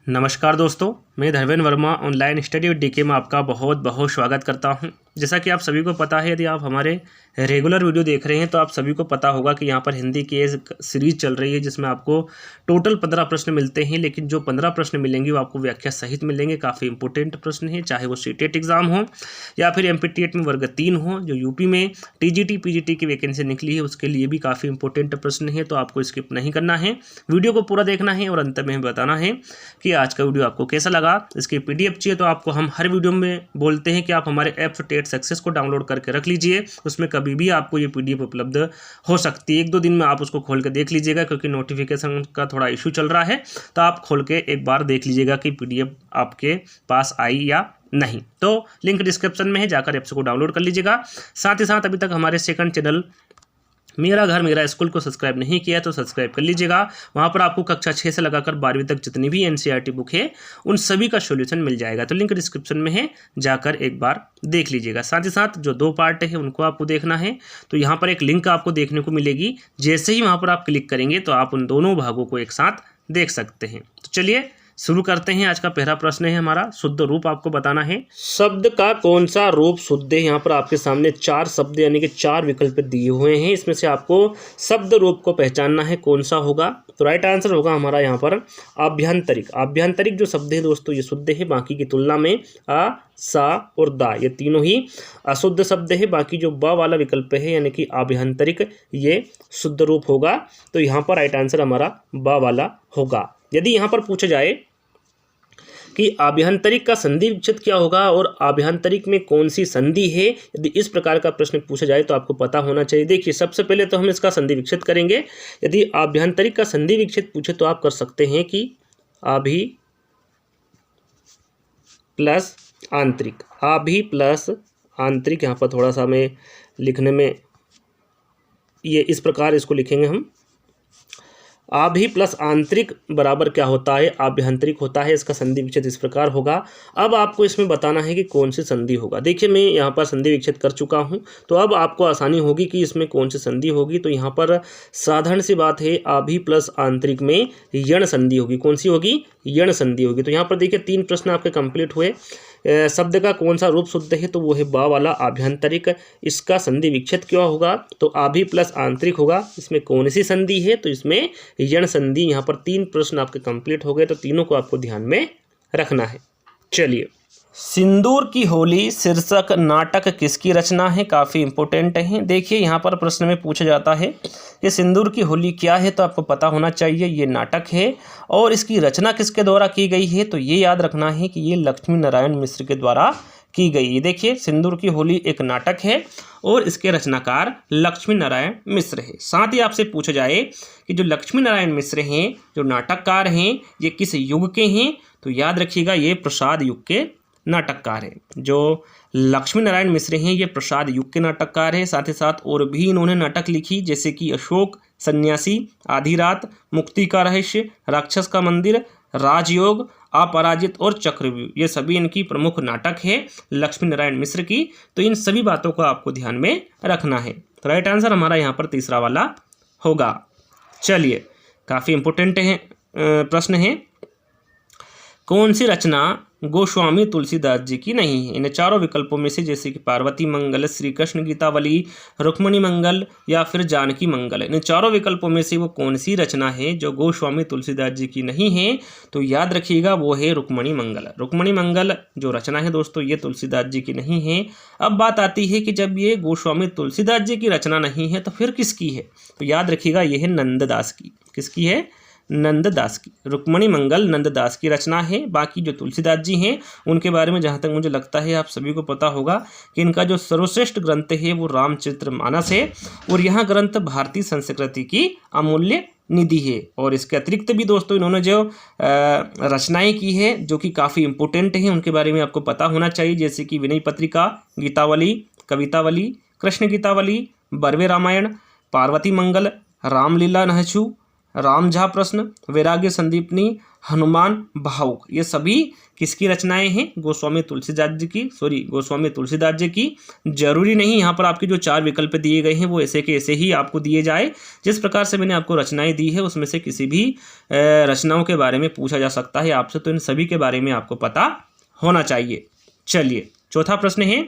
नमस्कार दोस्तों, मैं Dharmendra Verma online study with DK में आपका बहुत बहुत स्वागत करता हूं। जैसा कि आप सभी को पता है, यदि आप हमारे रेगुलर वीडियो देख रहे हैं तो आप सभी को पता होगा कि यहां पर हिंदी की एक सीरीज चल रही है जिसमें आपको टोटल 15 प्रश्न मिलते हैं, लेकिन जो 15 प्रश्न मिलेंगे वो आपको व्याख्या सहित मिलेंगे। काफ़ी इंपॉर्टेंट प्रश्न है, चाहे वो सीटेट एग्जाम हो या फिर एमपीटीएट में वर्ग 3 हो। जो यूपी में टीजीटी पीजीटी की वैकेंसी निकली है उसके लिए भी काफ़ी इंपॉर्टेंट प्रश्न है, तो आपको स्किप नहीं करना है, वीडियो को पूरा देखना है और अंत में हमें बताना है कि आज का वीडियो आपको कैसा लगा। इसकी पीडीएफ चाहिए तो आपको हम हर वीडियो में बोलते हैं कि आप हमारे ऐप टेट सक्सेस को डाउनलोड करके रख लीजिए, उसमें कभी भी आपको ये पीडीएफ उपलब्ध हो सकती है। 1-2 दिन में आप उसको खोल के देख लीजिएगा, क्योंकि नोटिफिकेशन का थोड़ा इशू चल रहा है, तो आप खोल के एक बार देख लीजिएगा कि पीडीएफ आपके पास आई या नहीं। तो लिंक डिस्क्रिप्शन में है, जाकर ऐप्स को डाउनलोड कर लीजिएगा। साथ ही साथ अभी तक हमारे सेकंड चैनल मेरा घर मेरा स्कूल को सब्सक्राइब नहीं किया तो सब्सक्राइब कर लीजिएगा। वहाँ पर आपको कक्षा 6 से लगाकर 12वीं तक जितनी भी एनसीईआरटी बुक है उन सभी का सॉल्यूशन मिल जाएगा। तो लिंक डिस्क्रिप्शन में है, जाकर एक बार देख लीजिएगा। साथ ही साथ जो 2 पार्ट है उनको आपको देखना है, तो यहाँ पर एक लिंक आपको देखने को मिलेगी। जैसे ही वहाँ पर आप क्लिक करेंगे तो आप उन दोनों भागों को एक साथ देख सकते हैं। तो चलिए शुरू करते हैं। आज का पहला प्रश्न है हमारा, शुद्ध रूप आपको बताना है। शब्द का कौन सा रूप शुद्ध है। यहाँ पर आपके सामने 4 शब्द यानी कि 4 विकल्प दिए हुए हैं, इसमें से आपको शब्द रूप को पहचानना है कौन सा होगा। तो राइट आंसर होगा हमारा यहाँ पर आभ्यंतरिक। आभ्यंतरिक जो शब्द है दोस्तों ये शुद्ध है, बाकी की तुलना में आ, सा और दा ये तीनों ही अशुद्ध शब्द है। बाकी जो बा वाला विकल्प है यानी कि आभ्यंतरिक ये शुद्ध रूप होगा। तो यहाँ पर राइट आंसर हमारा बा वाला होगा। यदि यहाँ पर पूछा जाए कि आभ्यंतरिक का संधि विच्छेद क्या होगा और आभ्यंतरिक में कौन सी संधि है, यदि इस प्रकार का प्रश्न पूछा जाए तो आपको पता होना चाहिए। देखिए सबसे पहले तो हम इसका संधि विच्छेद करेंगे। यदि आभ्यंतरिक का संधि विच्छेद पूछे तो आप कर सकते हैं कि आभि प्लस आंतरिक। आभि प्लस आंतरिक, यहाँ पर थोड़ा सा मैं लिखने में ये इस प्रकार इसको लिखेंगे हम। आभि प्लस आंतरिक बराबर क्या होता है, आभ्यंतरिक होता है। इसका संधि विच्छेद इस प्रकार होगा। अब आपको इसमें बताना है कि कौन सी संधि होगा। देखिए मैं यहाँ पर संधि विच्छेद कर चुका हूँ, तो अब आपको आसानी होगी कि इसमें कौन सी संधि होगी। तो यहाँ पर साधारण सी बात है, आभि प्लस आंतरिक में यण संधि होगी। कौन सी होगी, यण संधि होगी। तो यहाँ पर देखिए 3 प्रश्न आपके कंप्लीट हुए। शब्द का कौन सा रूप शुद्ध है, तो वो है बा वाला आभ्यंतरिक। इसका संधि विच्छेद क्या होगा, तो आभि प्लस आंतरिक होगा। इसमें कौन सी संधि है, तो इसमें यण संधि। यहाँ पर 3 प्रश्न आपके कंप्लीट हो गए, तो तीनों को आपको ध्यान में रखना है। चलिए, सिंदूर की होली शीर्षक नाटक किसकी रचना है, काफ़ी इंपॉर्टेंट है। देखिए यहाँ पर प्रश्न में पूछा जाता है कि सिंदूर की होली क्या है, तो आपको पता होना चाहिए ये नाटक है। और इसकी रचना किसके द्वारा की गई है, तो ये याद रखना है कि ये लक्ष्मी नारायण मिश्र के द्वारा की गई है। देखिए सिंदूर की होली एक नाटक है और इसके रचनाकार लक्ष्मी नारायण मिश्र है। साथ ही आपसे पूछा जाए कि जो लक्ष्मी नारायण मिश्र हैं, जो नाटककार हैं, ये किस युग के हैं, तो याद रखिएगा ये प्रसाद युग के नाटककार है। जो लक्ष्मी नारायण मिश्र हैं ये प्रसाद युग के नाटककार है। साथ ही साथ और भी इन्होंने नाटक लिखी, जैसे कि अशोक, सन्यासी, आधी रात, मुक्ति का रहस्य, राक्षस का मंदिर, राजयोग, अपराजित और चक्रव्यूह। ये सभी इनकी प्रमुख नाटक है लक्ष्मी नारायण मिश्र की। तो इन सभी बातों को आपको ध्यान में रखना है। तो राइट आंसर हमारा यहाँ पर तीसरा वाला होगा। चलिए, काफ़ी इंपॉर्टेंट है प्रश्न है। कौन सी रचना गोस्वामी तुलसीदास जी की नहीं है। इन चारों विकल्पों में से, जैसे कि पार्वती मंगल, श्री कृष्ण गीतावली, रुक्मणी मंगल या फिर जानकी मंगल, इन चारों विकल्पों में से वो कौन सी रचना है जो गोस्वामी तुलसीदास जी की नहीं है, तो याद रखिएगा वो है रुक्मणी मंगल। रुक्मणी मंगल जो रचना है दोस्तों ये तुलसीदास जी की नहीं है। अब बात आती है कि जब ये गोस्वामी तुलसीदास जी की रचना नहीं है तो फिर किसकी है, तो याद रखिएगा ये है नंददास की। किसकी है, नंददास की। रुक्मणी मंगल नंददास की रचना है। बाकी जो तुलसीदास जी हैं उनके बारे में जहाँ तक मुझे लगता है आप सभी को पता होगा कि इनका जो सर्वश्रेष्ठ ग्रंथ है वो रामचरितमानस है, और यह ग्रंथ भारतीय संस्कृति की अमूल्य निधि है। और इसके अतिरिक्त भी दोस्तों इन्होंने जो रचनाएं की है जो कि काफ़ी इंपॉर्टेंट हैं, उनके बारे में आपको पता होना चाहिए, जैसे कि विनय पत्रिका, गीतावली, कवितावली, कृष्ण गीतावली, बर्वे रामायण, पार्वती मंगल, रामलीला नहचू, रामझा प्रश्न, वैराग्य संदीपनी, हनुमान भावुक, ये सभी किसकी रचनाएं हैं? गोस्वामी तुलसीदास जी की, गोस्वामी तुलसीदास जी की। जरूरी नहीं यहाँ पर आपके जो 4 विकल्प दिए गए हैं वो ऐसे के ऐसे ही आपको दिए जाए। जिस प्रकार से मैंने आपको रचनाएं दी है उसमें से किसी भी रचनाओं के बारे में पूछा जा सकता है आपसे, तो इन सभी के बारे में आपको पता होना चाहिए। चलिए, चौथा प्रश्न है,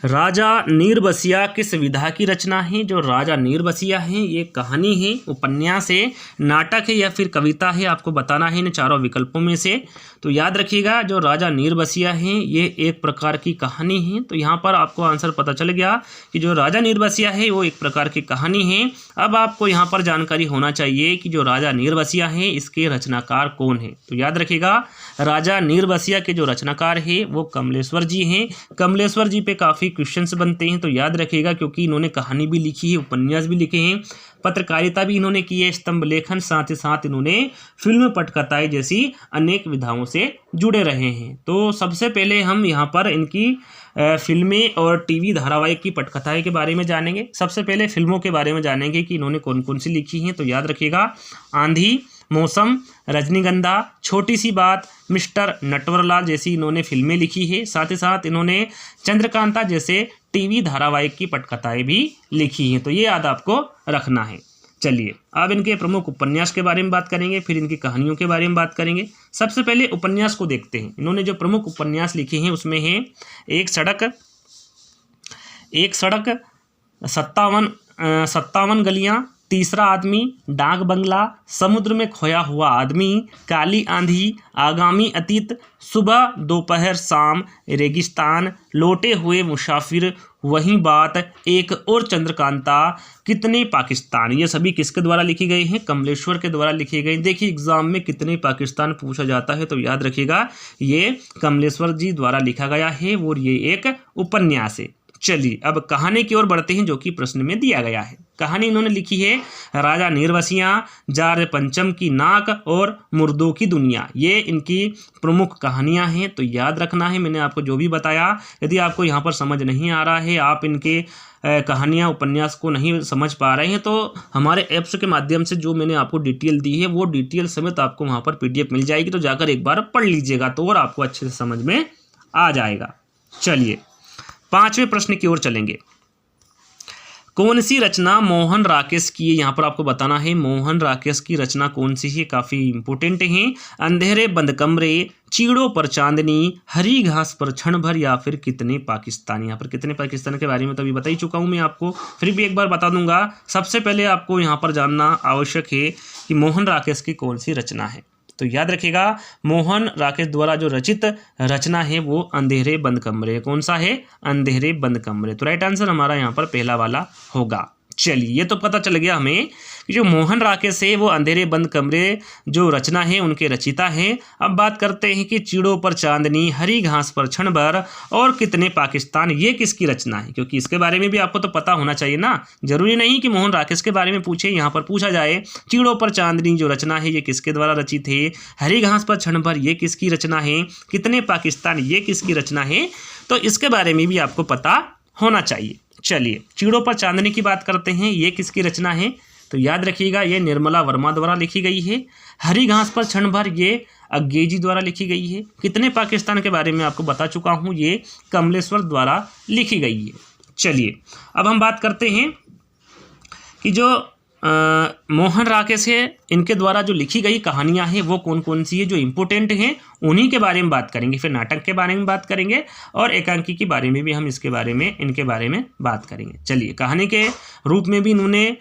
राजा नीरबसिया किस विधा की रचना है? जो राजा नीरबसिया है ये कहानी है, उपन्यास है, नाटक है या फिर कविता है, आपको बताना है इन चारों विकल्पों में से। तो याद रखिएगा, जो राजा नीरबसिया है ये एक प्रकार की कहानी है। तो यहाँ पर आपको आंसर पता चल गया कि जो राजा नीरबसिया है वो एक प्रकार की कहानी है। अब आपको यहाँ पर जानकारी होना चाहिए कि जो राजा नीरबसिया है इसके रचनाकार कौन है। तो याद रखिएगा, राजा नीरबसिया के जो रचनाकार है वो कमलेश्वर जी हैं। कमलेश्वर जी पे काफ़ी क्वेश्चंस बनते हैं, तो याद रखिएगा, क्योंकि इन्होंने कहानी भी लिखी है, उपन्यास भी लिखे हैं, पत्रकारिता भी इन्होंने की है, स्तंभ लेखन, साथ ही साथ इन्होंने फिल्म पटकथाएं जैसी अनेक विधाओं से जुड़े रहे हैं। तो सबसे पहले हम यहाँ पर इनकी फिल्में और टीवी धारावाहिक की पटकथाएं के बारे में जानेंगे। सबसे पहले फिल्मों के बारे में जानेंगे कि इन्होंने कौन कौन सी लिखी हैं। तो याद रखिएगा, आंधी, मौसम, रजनीगंधा, छोटी सी बात, मिस्टर नटवरलाल जैसी इन्होंने फिल्में लिखी है। साथ ही साथ इन्होंने चंद्रकांता जैसे टीवी धारावाहिक की पटकथाएं भी लिखी हैं। तो ये याद आपको रखना है। चलिए, अब इनके प्रमुख उपन्यास के बारे में बात करेंगे, फिर इनकी कहानियों के बारे में बात करेंगे। सबसे पहले उपन्यास को देखते हैं। इन्होंने जो प्रमुख उपन्यास लिखे हैं उसमें है एक सड़क, 57 गलियां, तीसरा आदमी, डाक बंगला, समुद्र में खोया हुआ आदमी, काली आंधी, आगामी अतीत, सुबह दोपहर शाम, रेगिस्तान, लौटे हुए मुसाफिर, वही बात, एक और चंद्रकांता, कितने पाकिस्तान। ये सभी किसके द्वारा लिखी गई हैं? कमलेश्वर के द्वारा लिखी गई। देखिए, एग्जाम में कितने पाकिस्तान पूछा जाता है, तो याद रखिएगा ये कमलेश्वर जी द्वारा लिखा गया है और ये एक उपन्यास है। चलिए, अब कहानी की ओर बढ़ते हैं जो कि प्रश्न में दिया गया है। कहानी इन्होंने लिखी है राजा नीरबसिया, जार पंचम की नाक और मुर्दों की दुनिया। ये इनकी प्रमुख कहानियां हैं। तो याद रखना है, मैंने आपको जो भी बताया, यदि आपको यहाँ पर समझ नहीं आ रहा है, आप इनके कहानियां उपन्यास को नहीं समझ पा रहे हैं, तो हमारे ऐप्स के माध्यम से जो मैंने आपको डिटेल दी है वो डिटेल समेत आपको वहाँ पर PDF मिल जाएगी। तो जाकर एक बार पढ़ लीजिएगा तो और आपको अच्छे से समझ में आ जाएगा। चलिए, 5वें प्रश्न की ओर चलेंगे। कौन सी रचना मोहन राकेश की है? यहाँ पर आपको बताना है मोहन राकेश की रचना कौन सी है, काफ़ी इंपॉर्टेंट है। अंधेरे बंद कमरे, चीड़ों पर चांदनी, हरी घास पर क्षण भर या फिर कितने पाकिस्तान। यहाँ पर कितने पाकिस्तान के बारे में तो अभी बता ही चुका हूँ मैं आपको, फिर भी एक बार बता दूंगा। सबसे पहले आपको यहाँ पर जानना आवश्यक है कि मोहन राकेश की कौन सी रचना है। तो याद रखिएगा, मोहन राकेश द्वारा जो रचित रचना है वो अंधेरे बंद कमरे। कौन सा है? अंधेरे बंद कमरे। तो राइट आंसर हमारा यहाँ पर पहला वाला होगा। चलिए, ये तो पता चल गया हमें कि जो मोहन राकेश है वो अंधेरे बंद कमरे जो रचना है उनके रचिता हैं। अब बात करते हैं कि चीड़ों पर चांदनी, हरी घास पर क्षण भर और कितने पाकिस्तान, ये किसकी रचना है? क्योंकि इसके बारे में भी आपको तो पता होना चाहिए ना। जरूरी नहीं कि मोहन राकेश के बारे में पूछे, यहाँ पर पूछा जाए चीड़ों पर चांदनी जो रचना है ये किसके द्वारा रचित है, हरी घास पर क्षण भर ये किसकी रचना है, कितने पाकिस्तान ये किसकी रचना है, तो इसके बारे में भी आपको पता होना चाहिए। चलिए, चीड़ों पर चांदनी की बात करते हैं, ये किसकी रचना है? तो याद रखिएगा, ये निर्मला वर्मा द्वारा लिखी गई है। हरी घास पर क्षण भर ये अज्ञे द्वारा लिखी गई है। कितने पाकिस्तान के बारे में आपको बता चुका हूँ, ये कमलेश्वर द्वारा लिखी गई है। चलिए, अब हम बात करते हैं कि जो मोहन राकेश है इनके द्वारा जो लिखी गई कहानियां हैं वो कौन कौन सी है, जो इम्पोर्टेंट हैं उन्हीं के बारे में बात करेंगे। फिर नाटक के बारे में बात करेंगे और एकांकी के बारे में भी हम इनके बारे में बात करेंगे। चलिए, कहानी के रूप में भी इन्होंने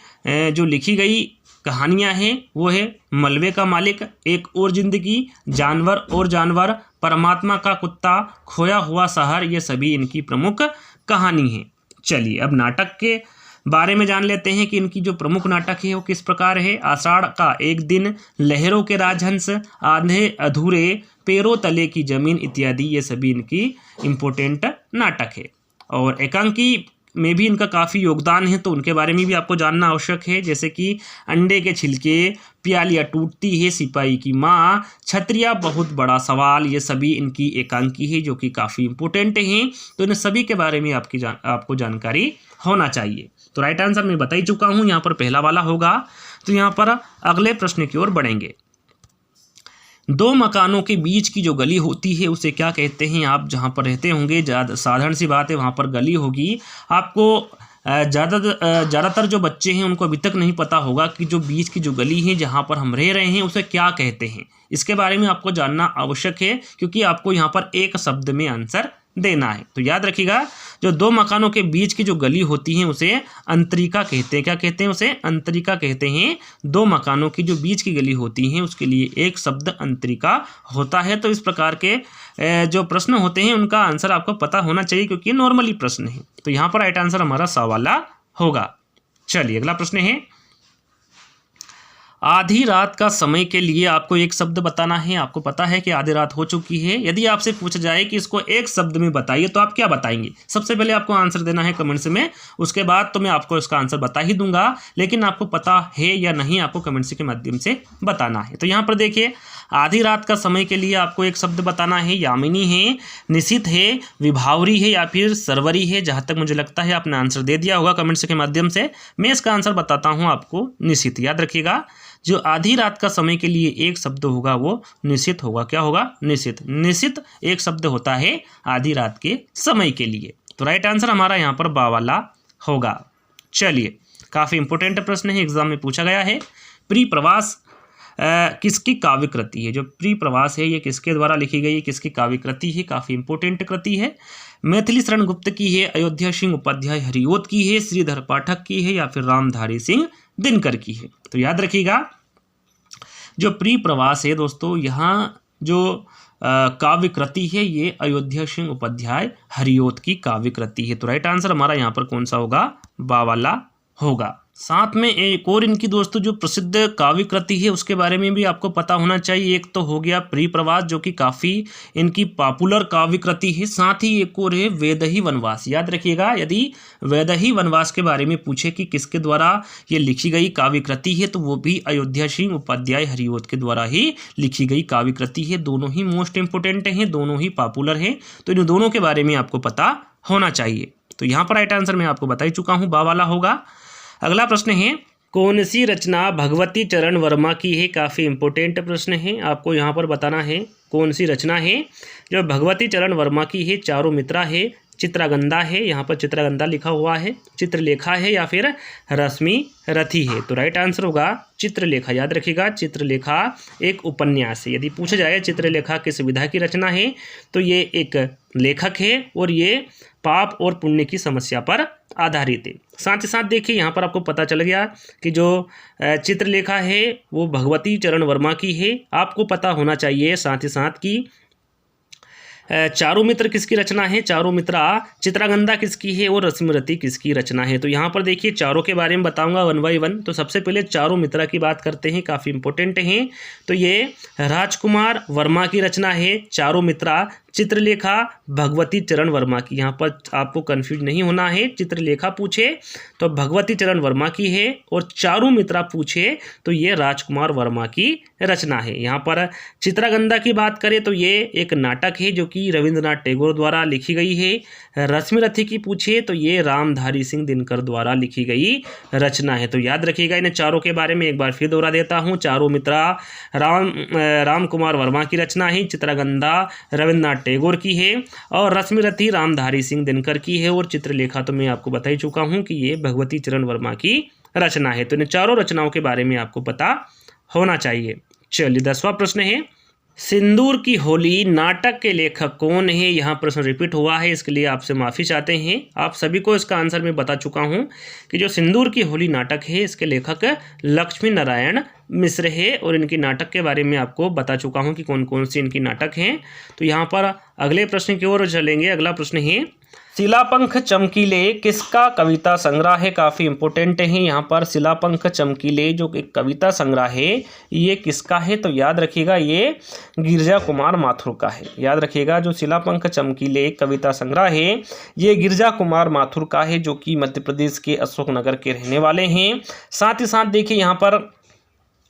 जो लिखी गई कहानियां हैं वो है मलबे का मालिक, एक और जिंदगी, जानवर और जानवर, परमात्मा का कुत्ता, खोया हुआ शहर, ये सभी इनकी प्रमुख कहानी हैं। चलिए, अब नाटक के बारे में जान लेते हैं कि इनकी जो प्रमुख नाटक है वो किस प्रकार है। आषाढ़ का एक दिन, लहरों के राजहंस, आधे अधूरे, पैरों तले की जमीन इत्यादि, ये सभी इनकी इम्पोर्टेंट नाटक है। और एकांकी में भी इनका काफ़ी योगदान है, तो उनके बारे में भी आपको जानना आवश्यक है। जैसे कि अंडे के छिलके, प्यालियाँ टूटती है, सिपाही की माँ, छतरिया बहुत बड़ा सवाल, ये सभी इनकी एकांकी है जो कि काफ़ी इम्पोर्टेंट हैं। तो इन सभी के बारे में आपको जानकारी होना चाहिए। तो राइट आंसर मैं बता ही चुका हूँ, यहाँ पर पहला वाला होगा। तो यहाँ पर अगले प्रश्न की ओर बढ़ेंगे। दो मकानों के बीच की जो गली होती है उसे क्या कहते हैं? आप जहाँ पर रहते होंगे, साधारण सी बात है, वहाँ पर गली होगी। आपको ज़्यादातर जो बच्चे हैं उनको अभी तक नहीं पता होगा कि जो बीच की जो गली है जहाँ पर हम रह रहे हैं उसे क्या कहते हैं। इसके बारे में आपको जानना आवश्यक है, क्योंकि आपको यहाँ पर एक शब्द में आंसर देना है। तो याद रखिएगा, जो दो मकानों के बीच की जो गली होती है उसे अंतरिका कहते हैं। क्या कहते हैं? उसे अंतरिका कहते हैं। दो मकानों की जो बीच की गली होती है उसके लिए एक शब्द अंतरिका होता है। तो इस प्रकार के जो प्रश्न होते हैं उनका आंसर आपको पता होना चाहिए, क्योंकि ये नॉर्मली प्रश्न है। तो यहाँ पर राइट आंसर हमारा सा वाला होगा। चलिए अगला प्रश्न है, आधी रात का समय के लिए आपको एक शब्द बताना है। आपको पता है कि आधी रात हो चुकी है। यदि आपसे पूछा जाए कि इसको एक शब्द में बताइए तो आप क्या बताएंगे? सबसे पहले आपको आंसर देना है कमेंट्स में, उसके बाद तो मैं आपको इसका आंसर बता ही दूंगा, लेकिन आपको पता है या नहीं आपको कमेंट्स के माध्यम से बताना है। तो यहाँ पर देखिए, आधी रात का समय के लिए आपको एक शब्द बताना है। यामिनी है, निशित है, विभावरी है या फिर सरवरी है। जहाँ तक मुझे लगता है आपने आंसर दे दिया होगा कमेंट्स के माध्यम से। मैं इसका आंसर बताता हूँ आपको, निशित। याद रखिएगा, जो आधी रात का समय के लिए एक शब्द होगा वो निशित होगा। क्या होगा? निशित। निशित एक शब्द होता है आधी रात के समय के लिए। तो राइट आंसर हमारा यहाँ पर बा वाला होगा। चलिए, काफ़ी इंपॉर्टेंट प्रश्न है, एग्जाम में पूछा गया है। प्री प्रवास किसकी काव्य कृति है? जो प्री प्रवास है ये किसके द्वारा लिखी गई है, किसकी काव्य कृति है? काफ़ी इंपॉर्टेंट कृति है। मैथिली शरण गुप्त की है, अयोध्या सिंह उपाध्याय हरिओत की है, श्रीधर पाठक की है या फिर रामधारी सिंह दिनकर की है? तो याद रखिएगा, जो प्री प्रवास है दोस्तों, यहाँ जो काव्य कृति है ये अयोध्या सिंह उपाध्याय हरिओत की काव्य कृति है। तो राइट आंसर हमारा यहाँ पर कौन सा होगा? बा वाला होगा। साथ में एक और इनकी दोस्तों जो प्रसिद्ध काव्य कृति है उसके बारे में भी आपको पता होना चाहिए। एक तो हो गया प्री प्रवास, जो कि काफ़ी इनकी पॉपुलर काव्य कृति है। साथ ही एक और है वैदेही वनवास। याद रखिएगा, यदि वैदेही वनवास के बारे में पूछे कि किसके द्वारा ये लिखी गई काव्य कृति है, तो वो भी अयोध्या सिंह उपाध्याय हरिओत के द्वारा ही लिखी गई काव्य कृति है। दोनों ही मोस्ट इंपोर्टेंट हैं, दोनों ही पॉपुलर हैं, तो इन दोनों के बारे में आपको पता होना चाहिए। तो यहाँ पर राइट आंसर मैं आपको बता ही चुका हूँ, बा वाला होगा। अगला प्रश्न है, कौन सी रचना भगवती चरण वर्मा की है? काफ़ी इंपॉर्टेंट प्रश्न है, आपको यहाँ पर बताना है कौन सी रचना है जो भगवती चरण वर्मा की है। चारों मित्रा है, चित्रागंधा है, यहाँ पर चित्रागंधा लिखा हुआ है, चित्रलेखा है या फिर रश्मि रथी है? तो राइट आंसर होगा चित्रलेखा। याद रखिएगा, चित्रलेखा एक उपन्यास है। यदि पूछा जाए चित्रलेखा किस विधा की रचना है, तो ये एक लेखक है और ये पाप और पुण्य की समस्या पर आधारित है। साथ ही साथ देखिए, यहाँ पर आपको पता चल गया कि जो चित्रलेखा है वो भगवती चरण वर्मा की है। आपको पता होना चाहिए साथ ही साथ कि चारों मित्र किसकी रचना है? चारों मित्रा चित्रागंधा किसकी है और रश्मिरथी किसकी रचना है? तो यहाँ पर देखिए, चारों के बारे में बताऊंगा वन बाई वन। तो सबसे पहले चारों मित्रा की बात करते हैं, काफ़ी इंपॉर्टेंट हैं। तो ये राजकुमार वर्मा की रचना है, चारों मित्रा। चित्रलेखा भगवती चरण वर्मा की, यहाँ पर आपको कंफ्यूज नहीं होना है। चित्रलेखा पूछे तो भगवती चरण वर्मा की है, और चारों मित्रा पूछे तो ये राजकुमार वर्मा की रचना है। यहाँ पर चित्रागंधा की बात करें तो ये एक नाटक है जो कि रविंद्रनाथ टैगोर द्वारा लिखी गई है। रश्मिरथी की पूछे तो ये रामधारी सिंह दिनकर द्वारा लिखी गई रचना है। तो याद रखिएगा, इन चारों के बारे में एक बार फिर दोहरा देता हूँ। चारों मित्रा राम कुमार वर्मा की रचना है, चित्रागंधा रविंद्रनाथ टैगोर की है, और रश्मिरथी रामधारी सिंह दिनकर की है, और चित्रलेखा तो मैं आपको बता ही चुका हूँ कि ये भगवती चरण वर्मा की रचना है। तो इन चारों रचनाओं के बारे में आपको पता होना चाहिए। चलिए 10वां प्रश्न है, सिंदूर की होली नाटक के लेखक कौन है? यहाँ प्रश्न रिपीट हुआ है, इसके लिए आपसे माफ़ी चाहते हैं। आप सभी को इसका आंसर मैं बता चुका हूँ कि जो सिंदूर की होली नाटक है इसके लेखक लक्ष्मी नारायण मिश्र है, और इनकी नाटक के बारे में आपको बता चुका हूँ कि कौन कौन सी इनकी नाटक हैं। तो यहाँ पर अगले प्रश्न की ओर चलेंगे। अगला प्रश्न है, शिलापंख चमकीले किसका कविता संग्रह है? काफ़ी इंपॉर्टेंट है यहाँ पर। शिलापंख चमकीले जो एक कविता संग्रह है ये किसका है? तो याद रखिएगा, ये गिरजा कुमार माथुर का है। याद रखिएगा, जो शिलापंख चमकीले कविता संग्रह है ये गिरजा कुमार माथुर का है, जो कि मध्य प्रदेश के अशोकनगर के रहने वाले हैं। साथ ही साथ देखिए, यहाँ पर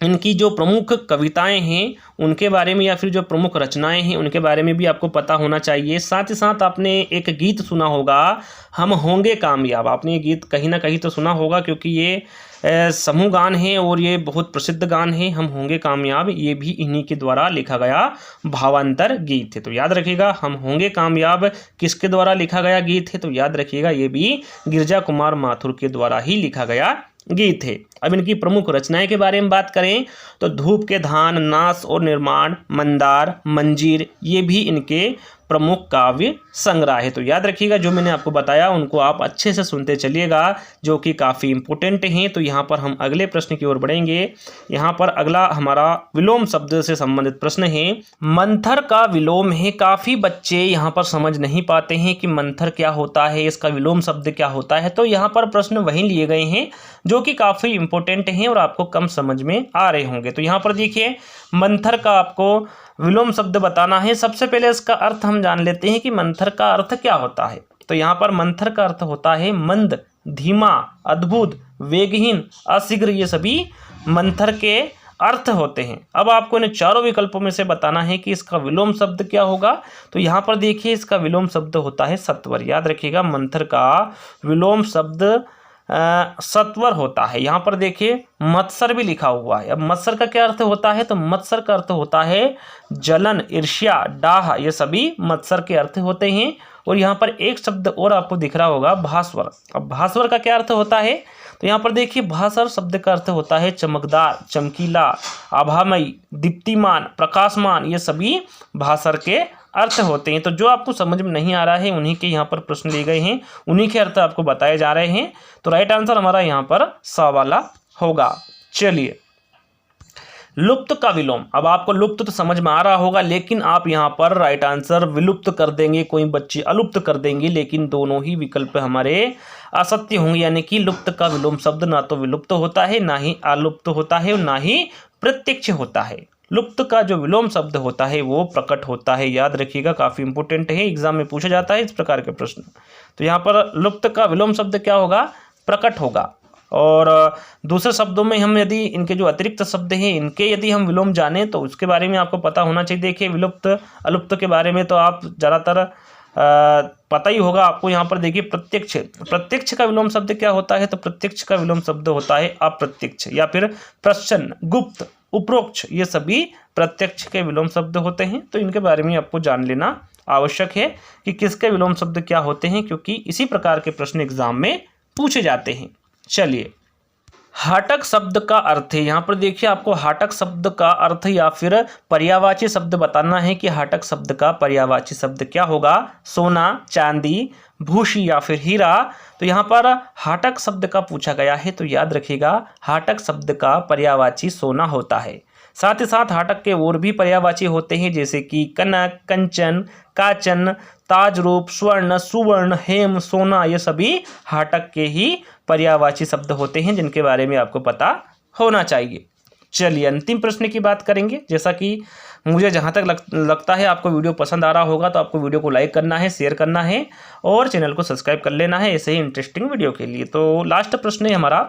इनकी जो प्रमुख कविताएं हैं उनके बारे में या फिर जो प्रमुख रचनाएं हैं उनके बारे में भी आपको पता होना चाहिए। साथ ही साथ आपने एक गीत सुना होगा, हम होंगे कामयाब। आपने ये गीत कहीं ना कहीं तो सुना होगा, क्योंकि ये समूह गान है और ये बहुत प्रसिद्ध गान है। हम होंगे कामयाब ये भी इन्हीं के द्वारा लिखा गया भावांतर गीत है। तो याद रखिएगा, हम होंगे कामयाब किसके द्वारा लिखा गया गीत है, तो याद रखिएगा ये भी गिरजा कुमार माथुर के द्वारा ही लिखा गया गीत है। अब इनकी प्रमुख रचनाएं के बारे में बात करें तो धूप के धान, नाश और निर्माण, मंदार, मंजीर ये भी इनके प्रमुख काव्य संग्रह है। तो याद रखिएगा, जो मैंने आपको बताया उनको आप अच्छे से सुनते चलिएगा, जो कि काफ़ी इंपॉर्टेंट हैं। तो यहाँ पर हम अगले प्रश्न की ओर बढ़ेंगे। यहाँ पर अगला हमारा विलोम शब्द से संबंधित प्रश्न है। मंथर का विलोम है। काफ़ी बच्चे यहाँ पर समझ नहीं पाते हैं कि मंथर क्या होता है, इसका विलोम शब्द क्या होता है। तो यहाँ पर प्रश्न वहीं लिए गए हैं जो कि काफ़ी इंपॉर्टेंट हैं और आपको कम समझ में आ रहे होंगे। तो यहाँ पर देखिए, मंथर का आपको विलोम शब्द बताना है। सबसे पहले इसका अर्थ हम जान लेते हैं कि मंथर का अर्थ क्या होता है। तो यहाँ पर मंथर का अर्थ होता है मंद, धीमा, अद्भुत, वेगहीन, अशीघ्र, ये सभी मंथर के अर्थ होते हैं। अब आपको इन चारों विकल्पों में से बताना है कि इसका विलोम शब्द क्या होगा। तो यहाँ पर देखिए, इसका विलोम शब्द होता है सत्वर। याद रखिएगा, मंथर का विलोम शब्द सत्वर होता है। यहाँ पर देखिए मत्सर भी लिखा हुआ है। अब मत्सर का क्या अर्थ होता है, तो मत्सर का अर्थ होता है जलन, ईर्ष्या, डाह, ये सभी मत्सर के अर्थ होते हैं। और यहाँ पर एक शब्द और आपको दिख रहा होगा, भास्वर। अब भास्वर का क्या अर्थ होता है, तो यहाँ पर देखिए भास्वर शब्द का अर्थ होता है चमकदार, चमकीला, आभामयी, दीप्तिमान, प्रकाशमान, ये सभी भास्वर के अर्थ होते हैं। तो जो आपको समझ में नहीं आ रहा है उन्हीं के यहाँ पर प्रश्न लिए गए हैं, उन्हीं के अर्थ आपको बताए जा रहे हैं। तो राइट आंसर हमारा यहाँ पर सा वाला होगा। चलिए, लुप्त का विलोम। अब आपको लुप्त तो समझ में आ रहा होगा, लेकिन आप यहाँ पर राइट आंसर विलुप्त कर देंगे, कोई बच्चे अलुप्त कर देंगे, लेकिन दोनों ही विकल्प हमारे असत्य होंगे। यानी कि लुप्त का विलोम शब्द ना तो विलुप्त होता है, ना ही अलुप्त होता है, ना ही प्रत्यक्ष होता है। लुप्त का जो विलोम शब्द होता है वो प्रकट होता है। याद रखिएगा, काफ़ी इंपॉर्टेंट है, एग्जाम में पूछा जाता है इस प्रकार के प्रश्न। तो यहाँ पर लुप्त का विलोम शब्द क्या होगा, प्रकट होगा। और दूसरे शब्दों में हम यदि इनके जो अतिरिक्त शब्द हैं इनके यदि हम विलोम जानें तो उसके बारे में आपको पता होना चाहिए। देखिए, विलुप्त अलुप्त के बारे में तो आप ज़्यादातर पता ही होगा आपको। यहाँ पर देखिए, प्रत्यक्ष। प्रत्यक्ष का विलोम शब्द क्या होता है, तो प्रत्यक्ष का विलोम शब्द होता है अप्रत्यक्ष, या फिर प्रच्छन्न, गुप्त, उपरोक्ष, ये सभी प्रत्यक्ष के विलोम शब्द होते हैं। तो इनके बारे में आपको जान लेना आवश्यक है कि किसके विलोम शब्द क्या होते हैं, क्योंकि इसी प्रकार के प्रश्न एग्जाम में पूछे जाते हैं। चलिए, हाटक शब्द का अर्थ है। यहाँ पर देखिए, आपको हाटक शब्द का अर्थ या फिर पर्यायवाची शब्द बताना है कि हाटक शब्द का पर्यायवाची शब्द क्या होगा। सोना, चांदी, भूषी या फिर हीरा। तो यहाँ पर हाटक शब्द का पूछा गया है, तो याद रखिएगा हाटक शब्द का पर्यायवाची सोना होता है। साथ ही साथ हाटक के और भी पर्यायवाची होते हैं, जैसे कि कनक, कंचन, काचन, ताजरूप, स्वर्ण, सुवर्ण, हेम, सोना, ये सभी हाटक के ही पर्यायवाची शब्द होते हैं, जिनके बारे में आपको पता होना चाहिए। चलिए, अंतिम प्रश्न की बात करेंगे। जैसा कि मुझे जहाँ तक लगता है आपको वीडियो पसंद आ रहा होगा, तो आपको वीडियो को लाइक करना है, शेयर करना है और चैनल को सब्सक्राइब कर लेना है ऐसे ही इंटरेस्टिंग वीडियो के लिए। तो लास्ट प्रश्न है हमारा,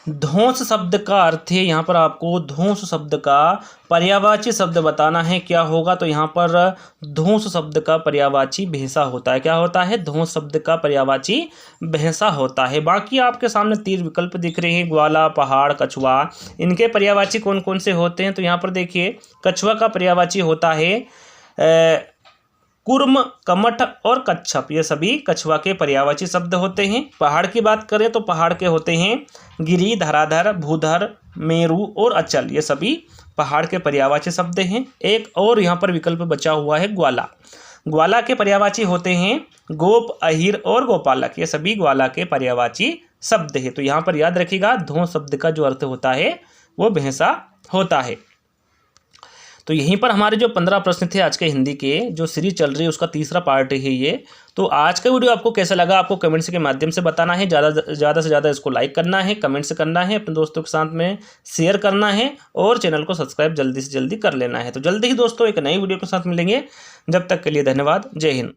ध्वंस शब्द का अर्थ है। यहाँ पर आपको ध्वंस शब्द का पर्यायवाची शब्द बताना है, क्या होगा। तो यहाँ पर ध्वंस शब्द का पर्यायवाची भैंसा होता है। क्या होता है, ध्वंस शब्द का पर्यायवाची भैंसा होता है। बाकी आपके सामने 3 विकल्प दिख रहे हैं, ग्वाला, पहाड़, कछुआ। इनके पर्यायवाची कौन कौन से होते हैं, तो यहाँ पर देखिए, कछुआ का पर्यायवाची होता है कुर्म, कमठ और कच्छप, ये सभी कछुआ के पर्यायवाची शब्द होते हैं। पहाड़ की बात करें तो पहाड़ के होते हैं गिरि, धराधर, भूधर, मेरू और अचल, ये सभी पहाड़ के पर्यायवाची शब्द हैं। एक और यहाँ पर विकल्प बचा हुआ है ग्वाला। ग्वाला के पर्यायवाची होते हैं गोप, अहिर और गोपालक, ये सभी ग्वाला के पर्यायवाची शब्द है। तो यहाँ पर याद रखिएगा, ध्वंस शब्द का जो अर्थ होता है वो भैंसा होता है। तो यहीं पर हमारे जो 15 प्रश्न थे आज के हिंदी के, जो सीरीज चल रही है उसका तीसरा पार्ट है ये। तो आज का वीडियो आपको कैसा लगा, आपको कमेंट्स के माध्यम से बताना है। ज़्यादा से ज़्यादा इसको लाइक करना है, कमेंट्स करना है, अपने दोस्तों के साथ में शेयर करना है और चैनल को सब्सक्राइब जल्दी से जल्दी कर लेना है। तो जल्दी ही दोस्तों एक नई वीडियो के साथ मिलेंगे। जब तक के लिए धन्यवाद। जय हिंद।